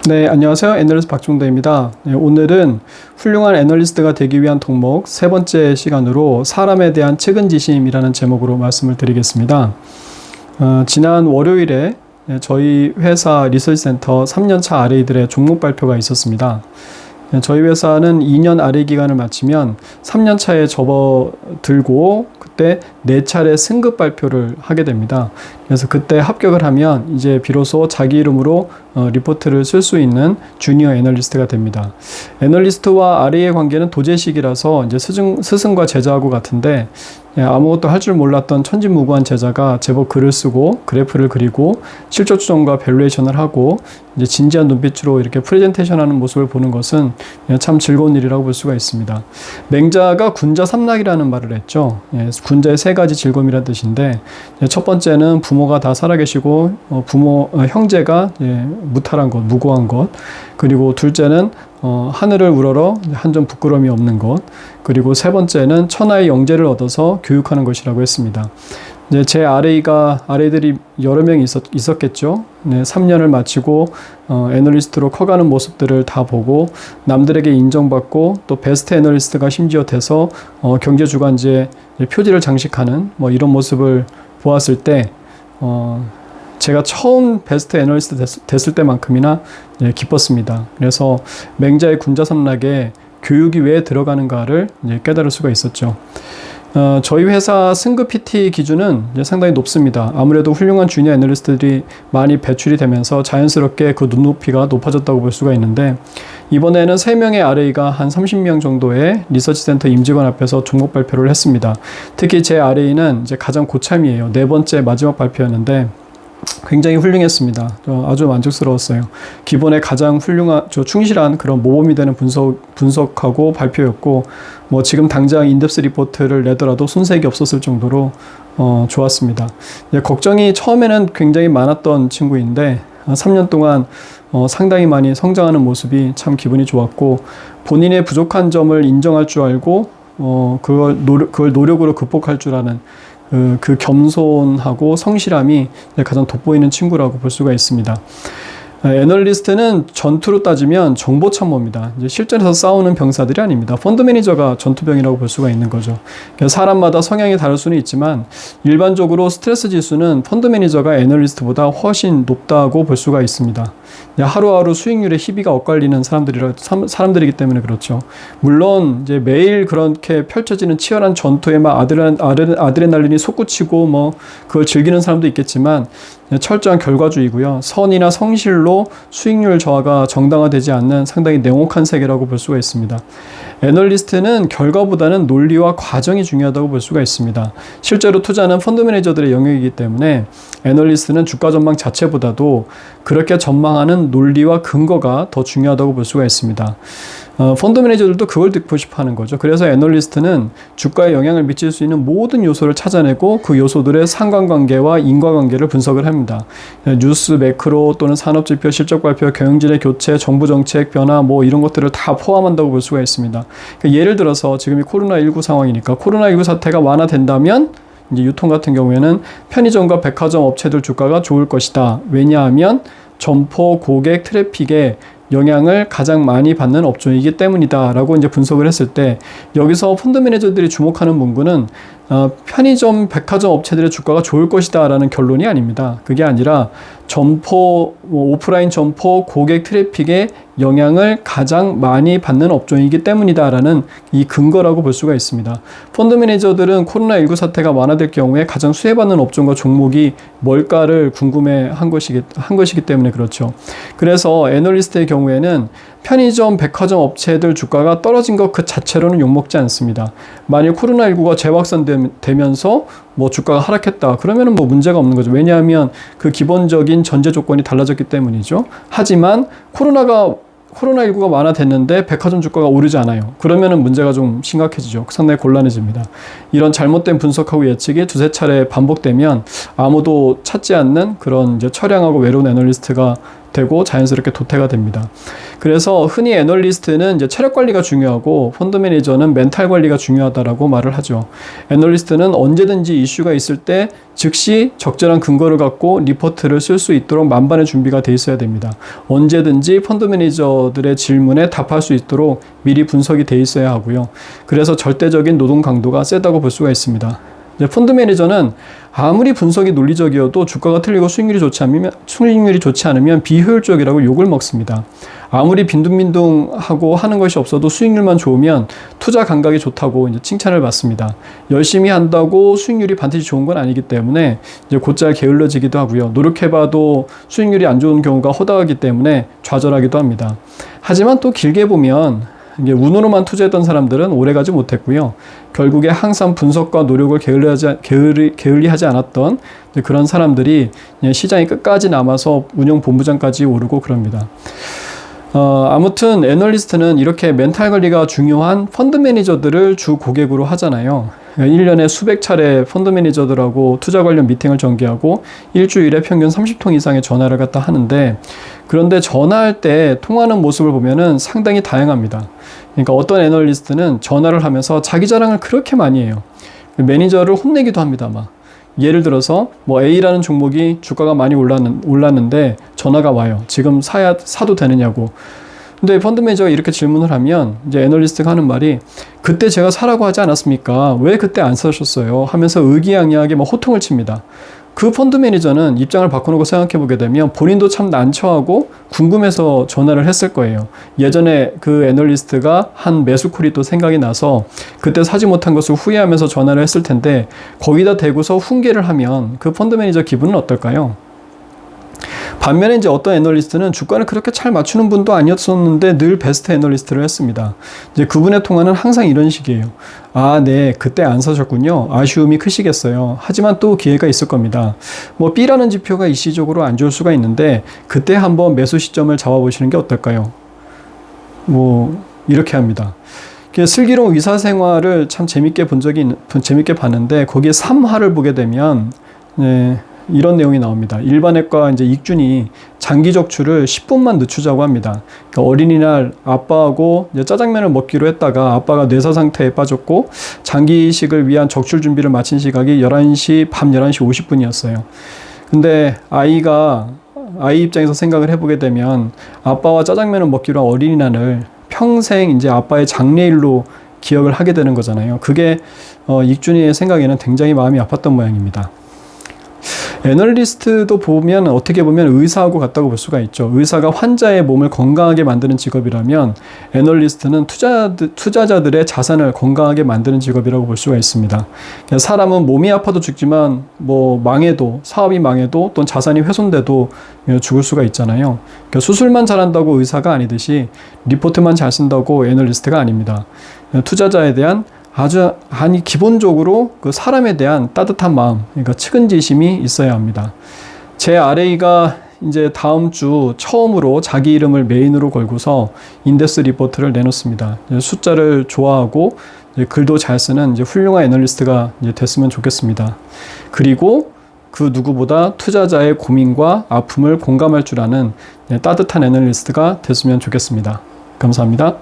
네, 안녕하세요. 애널리스트 박종대입니다. 네, 오늘은 훌륭한 애널리스트가 되기 위한 덕목 세 번째 시간으로 사람에 대한 측은지심이라는 제목으로 말씀을 드리겠습니다. 지난 월요일에 저희 회사 리서치센터 3년차 RA들의 종목 발표가 있었습니다. 저희 회사는 2년 RA 기간을 마치면 3년차에 접어들고 그때 4차례 승급 발표를 하게 됩니다. 그래서 그때 합격을 하면 이제 비로소 자기 이름으로 리포트를 쓸 수 있는 주니어 애널리스트가 됩니다. 애널리스트와 RA의 관계는 도제식이라서 이제 스승과 제자하고 같은데 아무것도 할 줄 몰랐던 천진무구한 제자가 제법 글을 쓰고 그래프를 그리고 실적 추정과 밸류에이션을 하고 이제 진지한 눈빛으로 이렇게 프레젠테이션하는 모습을 보는 것은 참 즐거운 일이라고 볼 수가 있습니다. 맹자가 군자 삼락이라는 말을 했죠. 군자의 세 가지 즐거움이라는 뜻인데 첫 번째는 부모가 다 살아계시고 형제가 무탈한 것, 무고한 것. 그리고 둘째는 하늘을 우러러 한 점 부끄러움이 없는 것. 그리고 세 번째는 천하의 영재를 얻어서 교육하는 것이라고 했습니다. 이제 제 RA들이 여러 명이 있었겠죠. 3년을 마치고 애널리스트로 커가는 모습들을 다 보고 남들에게 인정받고 또 베스트 애널리스트가 심지어 돼서 경제주간지에 표지를 장식하는 이런 모습을 보았을 때 제가 처음 베스트 애널리스트 됐을 때만큼이나 기뻤습니다. 그래서 맹자의 군자삼락에 교육이 왜 들어가는가를 깨달을 수가 있었죠. 저희 회사 승급 PT 기준은 상당히 높습니다. 아무래도 훌륭한 주니어 애널리스트들이 많이 배출이 되면서 자연스럽게 그 눈높이가 높아졌다고 볼 수가 있는데 이번에는 3명의 RA가 한 30명 정도의 리서치센터 임직원 앞에서 종목 발표를 했습니다. 특히 제 RA는 이제 가장 고참이에요. 4번째 마지막 발표였는데 굉장히 훌륭했습니다. 아주 만족스러웠어요. 기본에 가장 충실한 그런 모범이 되는 분석하고 발표였고, 지금 당장 인덱스 리포트를 내더라도 손색이 없었을 정도로 좋았습니다. 걱정이 처음에는 굉장히 많았던 친구인데 3년 동안 상당히 많이 성장하는 모습이 참 기분이 좋았고, 본인의 부족한 점을 인정할 줄 알고 그걸 노력으로 극복할 줄 아는 그 겸손하고 성실함이 가장 돋보이는 친구라고 볼 수가 있습니다. 애널리스트는 전투로 따지면 정보 참모입니다. 이제 실전에서 싸우는 병사들이 아닙니다. 펀드 매니저가 전투병이라고 볼 수가 있는 거죠. 사람마다 성향이 다를 수는 있지만 일반적으로 스트레스 지수는 펀드 매니저가 애널리스트보다 훨씬 높다고 볼 수가 있습니다. 하루하루 수익률에 희비가 엇갈리는 사람들이기 때문에 그렇죠. 물론 이제 매일 그렇게 펼쳐지는 치열한 전투에 막 아드레날린이 솟구치고 그걸 즐기는 사람도 있겠지만 철저한 결과주의고요. 선이나 성실로 수익률 저하가 정당화되지 않는 상당히 냉혹한 세계라고 볼 수가 있습니다. 애널리스트는 결과보다는 논리와 과정이 중요하다고 볼 수가 있습니다. 실제로 투자는 펀드 매니저들의 영역이기 때문에 애널리스트는 주가 전망 자체보다도 그렇게 전망하는 논리와 근거가 더 중요하다고 볼 수가 있습니다. 펀드 매니저들도 그걸 듣고 싶어 하는 거죠. 그래서 애널리스트는 주가에 영향을 미칠 수 있는 모든 요소를 찾아내고 그 요소들의 상관관계와 인과관계를 분석을 합니다. 뉴스, 매크로 또는 산업지표, 실적발표, 경영진의 교체, 정부정책 변화 이런 것들을 다 포함한다고 볼 수가 있습니다. 그러니까 예를 들어서 지금이 코로나19 상황이니까 코로나19 사태가 완화된다면 이제 유통 같은 경우에는 편의점과 백화점 업체들 주가가 좋을 것이다. 왜냐하면 점포, 고객, 트래픽에 영향을 가장 많이 받는 업종이기 때문이다 라고 이제 분석을 했을 때 여기서 펀드 매니저들이 주목하는 문구는 편의점, 백화점 업체들의 주가가 좋을 것이다 라는 결론이 아닙니다. 그게 아니라 점포, 오프라인 점포, 고객 트래픽에 영향을 가장 많이 받는 업종이기 때문이다 라는 이 근거라고 볼 수가 있습니다. 펀드 매니저들은 코로나19 사태가 완화될 경우에 가장 수혜받는 업종과 종목이 뭘까를 궁금해 한 것이기 때문에 그렇죠. 그래서 애널리스트의 경우에는 편의점, 백화점 업체들 주가가 떨어진 것 그 자체로는 욕먹지 않습니다. 만일 코로나19가 재확산되면서 주가가 하락했다. 그러면은 문제가 없는 거죠. 왜냐하면 그 기본적인 전제 조건이 달라졌기 때문이죠. 하지만 코로나19가 완화됐는데 백화점 주가가 오르지 않아요. 그러면은 문제가 좀 심각해지죠. 상당히 곤란해집니다. 이런 잘못된 분석하고 예측이 두세 차례 반복되면 아무도 찾지 않는 그런 이제 처량하고 외로운 애널리스트가 되고 자연스럽게 도태가 됩니다. 그래서 흔히 애널리스트는 이제 체력 관리가 중요하고 펀드 매니저는 멘탈 관리가 중요하다라고 말을 하죠. 애널리스트는 언제든지 이슈가 있을 때 즉시 적절한 근거를 갖고 리포트를 쓸 수 있도록 만반의 준비가 돼 있어야 됩니다. 언제든지 펀드 매니저들의 질문에 답할 수 있도록 미리 분석이 돼 있어야 하고요. 그래서 절대적인 노동 강도가 세다고 볼 수가 있습니다. 펀드 매니저는 아무리 분석이 논리적이어도 주가가 틀리고 수익률이 좋지 않으면 비효율적이라고 욕을 먹습니다. 아무리 빈둥빈둥하고 하는 것이 없어도 수익률만 좋으면 투자 감각이 좋다고 이제 칭찬을 받습니다. 열심히 한다고 수익률이 반드시 좋은 건 아니기 때문에 이제 곧잘 게을러지기도 하고요. 노력해봐도 수익률이 안 좋은 경우가 허다하기 때문에 좌절하기도 합니다. 하지만 또 길게 보면 이게 운으로만 투자했던 사람들은 오래가지 못했고요. 결국에 항상 분석과 노력을 게을리하지 않았던 그런 사람들이 시장이 끝까지 남아서 운영본부장까지 오르고 그럽니다. 아무튼 애널리스트는 이렇게 멘탈 관리가 중요한 펀드 매니저들을 주 고객으로 하잖아요. 1년에 수백 차례 펀드 매니저들하고 투자 관련 미팅을 전개하고 일주일에 평균 30통 이상의 전화를 갖다 하는데, 그런데 전화할 때 통하는 모습을 보면은 상당히 다양합니다. 그러니까 어떤 애널리스트는 전화를 하면서 자기 자랑을 그렇게 많이 해요. 매니저를 혼내기도 합니다. 막 예를 들어서 뭐 A라는 종목이 주가가 많이 올랐는데 전화가 와요. 지금 사도 되느냐고. 근데 펀드 매니저가 이렇게 질문을 하면 이제 애널리스트가 하는 말이, 그때 제가 사라고 하지 않았습니까? 왜 그때 안 사셨어요? 하면서 의기양양하게 막 호통을 칩니다. 그 펀드 매니저는 입장을 바꿔놓고 생각해 보게 되면 본인도 참 난처하고 궁금해서 전화를 했을 거예요. 예전에 그 애널리스트가 한 매수콜이 또 생각이 나서 그때 사지 못한 것을 후회하면서 전화를 했을 텐데, 거기다 대고서 훈계를 하면 그 펀드 매니저 기분은 어떨까요? 반면에 이제 어떤 애널리스트는 주가를 그렇게 잘 맞추는 분도 아니었었는데 늘 베스트 애널리스트를 했습니다. 이제 그분의 통화는 항상 이런 식이에요. 아, 네, 그때 안 사셨군요. 아쉬움이 크시겠어요. 하지만 또 기회가 있을 겁니다. 뭐 B라는 지표가 일시적으로 안 좋을 수가 있는데 그때 한번 매수 시점을 잡아보시는 게 어떨까요? 뭐 이렇게 합니다. 슬기로운 의사 생활을 참 재밌게 봤는데 거기에 3화를 보게 되면 이런 내용이 나옵니다. 일반외과 이제 익준이 장기 적출을 10분만 늦추자고 합니다. 그러니까 어린이날 아빠하고 이제 짜장면을 먹기로 했다가 아빠가 뇌사 상태에 빠졌고 장기 이식을 위한 적출 준비를 마친 시각이 밤 11시 50분이었어요. 근데 아이 입장에서 생각을 해보게 되면 아빠와 짜장면을 먹기로 한 어린이날을 평생 이제 아빠의 장례일로 기억을 하게 되는 거잖아요. 그게 익준이의 생각에는 굉장히 마음이 아팠던 모양입니다. 애널리스트도 보면 어떻게 보면 의사하고 같다고 볼 수가 있죠. 의사가 환자의 몸을 건강하게 만드는 직업이라면 애널리스트는 투자자들의 자산을 건강하게 만드는 직업이라고 볼 수가 있습니다. 사람은 몸이 아파도 죽지만 뭐 사업이 망해도 또는 자산이 훼손돼도 죽을 수가 있잖아요. 그러니까 수술만 잘한다고 의사가 아니듯이 리포트만 잘 쓴다고 애널리스트가 아닙니다. 투자자에 대한 기본적으로 그 사람에 대한 따뜻한 마음, 그러니까 측은지심이 있어야 합니다. 제 RA가 이제 다음 주 처음으로 자기 이름을 메인으로 걸고서 인덱스 리포트를 내놓습니다. 숫자를 좋아하고 글도 잘 쓰는 이제 훌륭한 애널리스트가 이제 됐으면 좋겠습니다. 그리고 그 누구보다 투자자의 고민과 아픔을 공감할 줄 아는 따뜻한 애널리스트가 됐으면 좋겠습니다. 감사합니다.